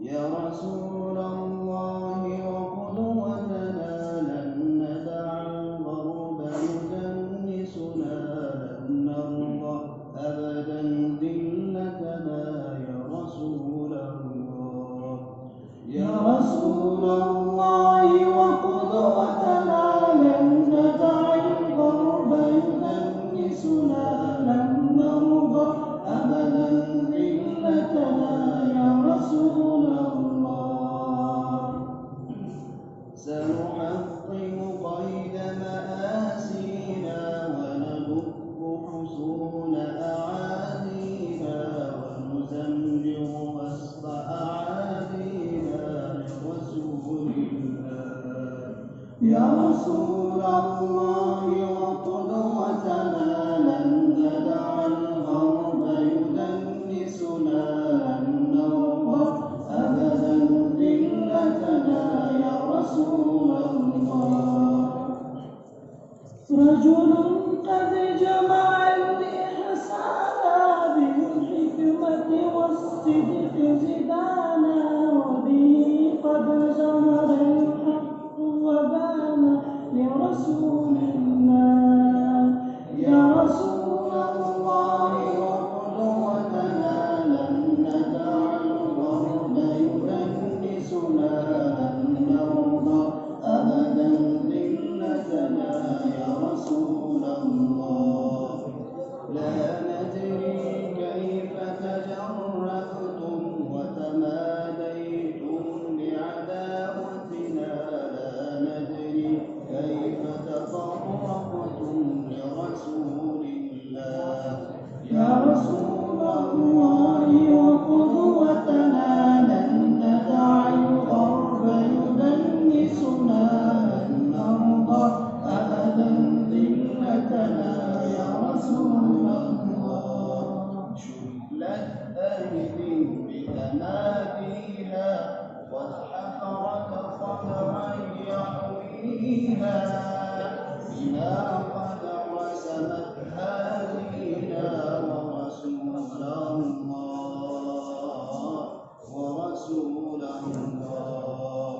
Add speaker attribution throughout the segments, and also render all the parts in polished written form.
Speaker 1: يا رسول الله وقدوتنا لن ندع الغرب يدنسنا لن نرضى أبدا ذلتنا يا رسول الله يا رسول الله وقدوتنا لن ندع الغرب يدنسنا لن نرضى أبدا ذلتنا يا رسول الله سنحطم قيد مآسينا ونبك حصون أعادينا ونزمجر وسط أعادينا لرسول الله يا رسول الله وقدوتنا لن ندع الغرب يدنسنا لن نرضى أبدا ذلتنا يا رسول الله رجل قد جمع الإحسان بالحكمة والصدق زدانا وبه قد ظهر الحق وبان لرسول الله يا رسول الله وقدوتنا لن ندع الغرب يدنسنا لن نرضى أبدا ذلتنا يا رسول الله لا ندري كيف تجرأتم وتماديتم بعداوتنا لا ندري كيف تطرقتم لرسول الله يا رسول الله وقدوتنا لن ندع الغرب يدنسنا لن نرضى أبدا ذلتنا يا رسول الله شلت أيدي بأنابيها والحفرة خضرا يحويها بما قد رسمت هادينا ورسول الله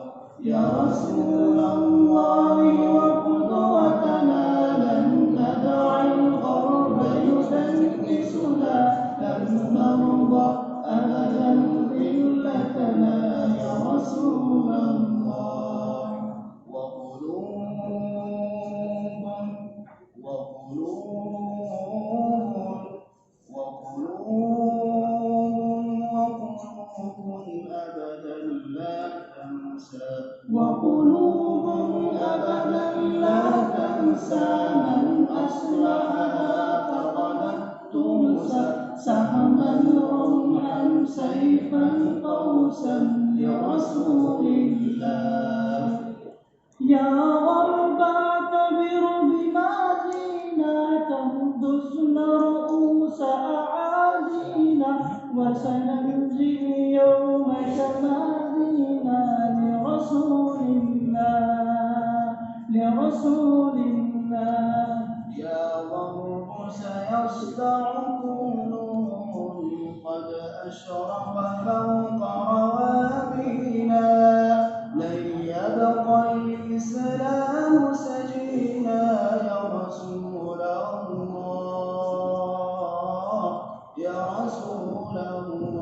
Speaker 1: يا رسول الله وقدوتنا لن ندع الغرب يدنسنا لن نرضى أبدا ذلتنا يا رسول الله وقلوب أبدا لا تنسى من أصلحها فقدت تنسى سهما رمحا سيفا قوسا لرسول الله يا غرب اعتبر بما جينا تهدسن رؤوس أعادينا وسننزل يوم شمالنا لرسول الله يا غرب سيصدعكم نور قد أشرق فوق روابينا لن يبقى الإسلام سجينا يا رسول الله يا رسول الله.